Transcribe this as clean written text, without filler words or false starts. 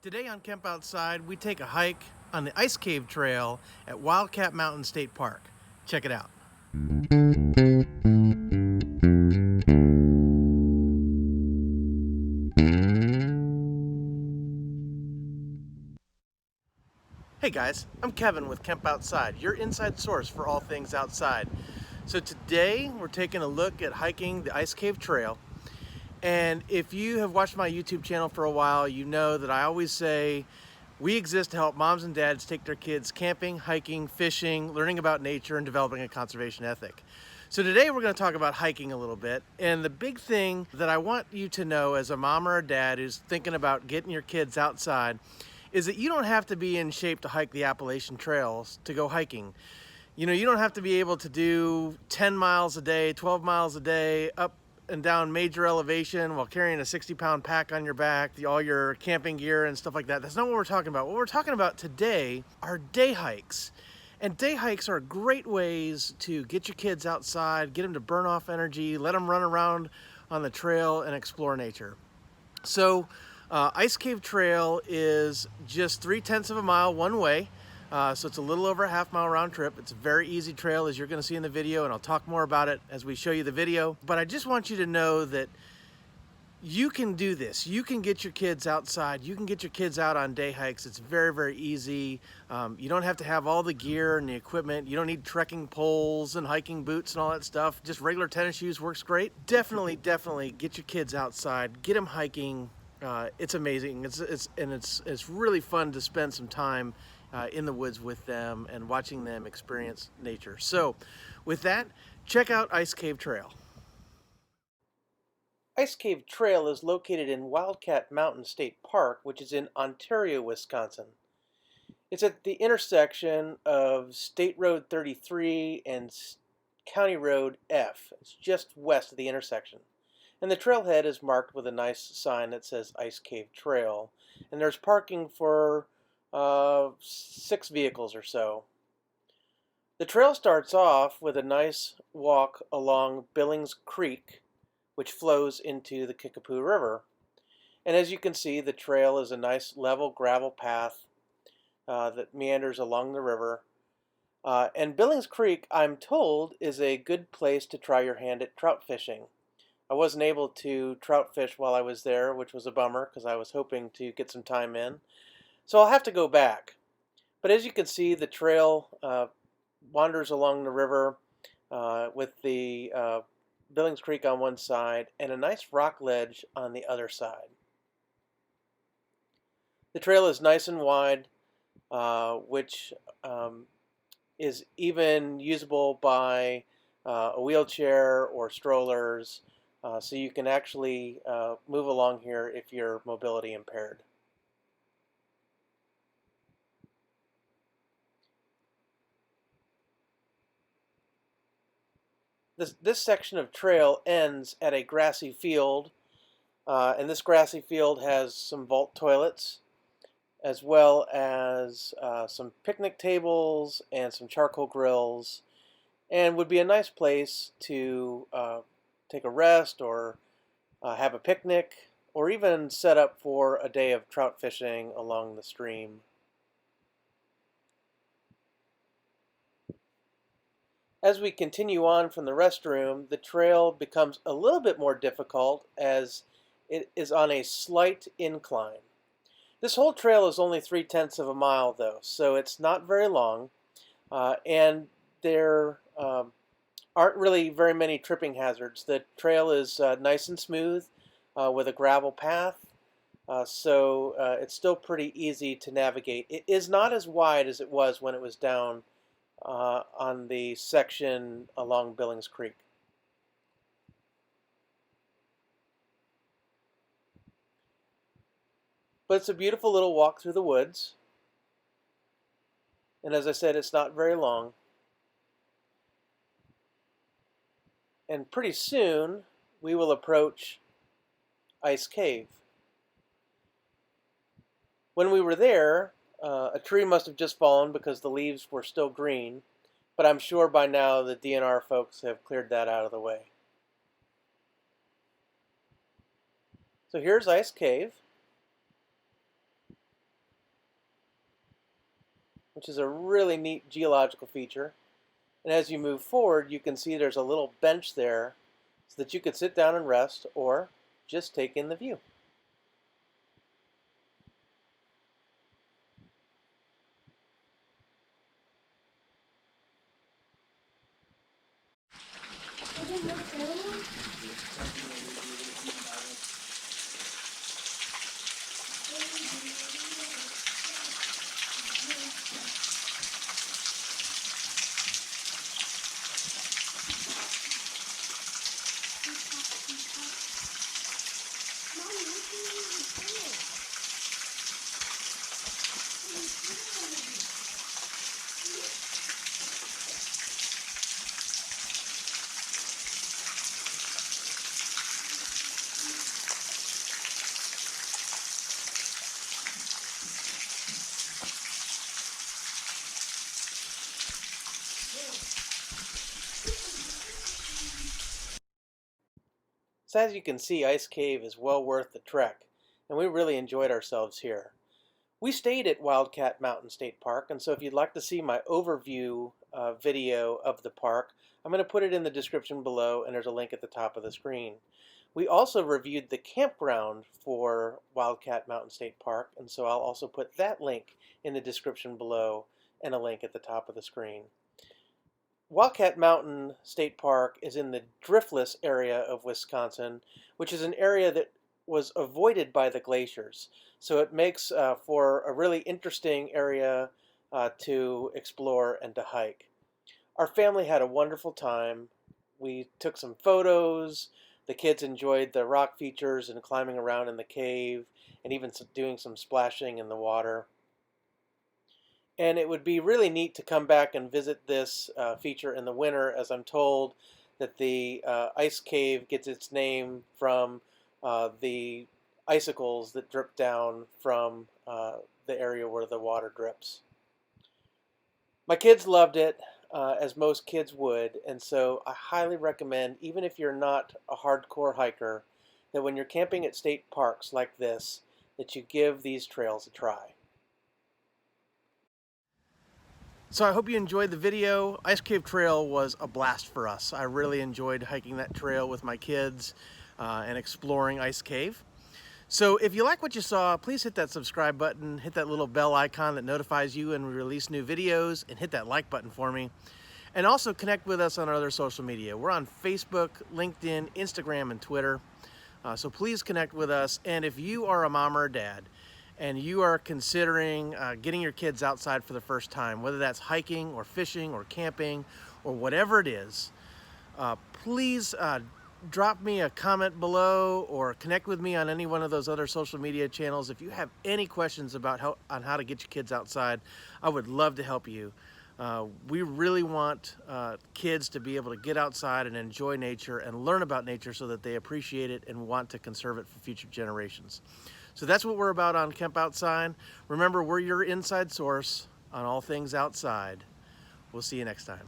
Today on Kemp Outside, we take a hike on the Ice Cave Trail at Wildcat Mountain State Park. Check it out. Hey guys, I'm Kevin with Kemp Outside, your inside source for all things outside. So today we're taking a look at hiking the Ice Cave Trail. And if you have watched my YouTube channel for a while, you know that I always say we exist to help moms and dads take their kids camping, hiking, fishing, learning about nature, and developing a conservation ethic. So today we're going to talk about hiking a little bit. And the big thing that I want you to know as a mom or a dad who's thinking about getting your kids outside is that you don't have to be in shape to hike the Appalachian trails to go hiking. You know, you don't have to be able to do 10 miles a day, 12 miles a day, up and down major elevation while carrying a 60-pound pack on your back, all your camping gear and stuff like that. That's not what we're talking about. What we're talking about today are day hikes. And day hikes are great ways to get your kids outside, get them to burn off energy, let them run around on the trail and explore nature. So Ice Cave Trail is just 3/10 of a mile one way. So it's a little over a half-mile round trip. It's a very easy trail, as you're going to see in the video, and I'll talk more about it as we show you the video. But I just want you to know that you can do this. You can get your kids outside. You can get your kids out on day hikes. It's very, very easy. You don't have to have all the gear and the equipment. You don't need trekking poles and hiking boots and all that stuff. Just regular tennis shoes works great. Definitely, definitely get your kids outside. Get them hiking. It's amazing. It's really fun to spend some time in the woods with them and watching them experience nature. So with that, check out Ice Cave Trail. Ice Cave Trail is located in Wildcat Mountain State Park, which is in Ontario, Wisconsin. It's at the intersection of State Road 33 and County Road F. It's just west of the intersection. And the trailhead is marked with a nice sign that says Ice Cave Trail. And there's parking for 6 vehicles or so. The trail starts off with a nice walk along Billings Creek, which flows into the Kickapoo River. And as you can see, the trail is a nice level gravel path that meanders along the river. And Billings Creek, I'm told, is a good place to try your hand at trout fishing. I wasn't able to trout fish while I was there, which was a bummer because I was hoping to get some time in. So I'll have to go back. But as you can see, the trail wanders along the river with the Billings Creek on one side and a nice rock ledge on the other side. The trail is nice and wide, which is even usable by a wheelchair or strollers, so you can actually move along here if you're mobility impaired. This section of trail ends at a grassy field, and this grassy field has some vault toilets, as well as some picnic tables and some charcoal grills, and would be a nice place to take a rest or have a picnic, or even set up for a day of trout fishing along the stream. As we continue on from the restroom, the trail becomes a little bit more difficult as it is on a slight incline. This whole trail is only 3/10 of a mile though, so it's not very long, and there aren't really very many tripping hazards. The trail is nice and smooth with a gravel path, so it's still pretty easy to navigate. It is not as wide as it was when it was down on the section along Billings Creek. But it's a beautiful little walk through the woods. And as I said, it's not very long. And pretty soon we will approach Ice Cave. When we were there, a tree must have just fallen because the leaves were still green, but I'm sure by now the DNR folks have cleared that out of the way. So here's Ice Cave. which is a really neat geological feature. And as you move forward, you can see there's a little bench there so that you could sit down and rest or just take in the view. So as you can see, Ice Cave is well worth the trek, and we really enjoyed ourselves here. We stayed at Wildcat Mountain State Park, and so if you'd like to see my overview video of the park, I'm going to put it in the description below, and there's a link at the top of the screen. We also reviewed the campground for Wildcat Mountain State Park, and so I'll also put that link in the description below and a link at the top of the screen. Wildcat Mountain State Park is in the driftless area of Wisconsin, which is an area that was avoided by the glaciers. So it makes for a really interesting area to explore and to hike. Our family had a wonderful time. We took some photos. The kids enjoyed the rock features and climbing around in the cave and even doing some splashing in the water. And it would be really neat to come back and visit this feature in the winter, as I'm told that the ice cave gets its name from the icicles that drip down from the area where the water drips. My kids loved it, as most kids would, and so I highly recommend, even if you're not a hardcore hiker, that when you're camping at state parks like this, that you give these trails a try. So I hope you enjoyed the video. Ice Cave Trail was a blast for us. I really enjoyed hiking that trail with my kids and exploring Ice Cave. So if you like what you saw, please hit that subscribe button, hit that little bell icon that notifies you when we release new videos, and hit that like button for me. And also connect with us on our other social media. We're on Facebook, LinkedIn, Instagram, and Twitter. So please connect with us. And if you are a mom or a dad, and you are considering getting your kids outside for the first time, whether that's hiking or fishing or camping or whatever it is, please drop me a comment below or connect with me on any one of those other social media channels. If you have any questions about how to get your kids outside, I would love to help you. We really want kids to be able to get outside and enjoy nature and learn about nature so that they appreciate it and want to conserve it for future generations. So that's what we're about on Kemp Outside. Remember, we're your inside source on all things outside. We'll see you next time.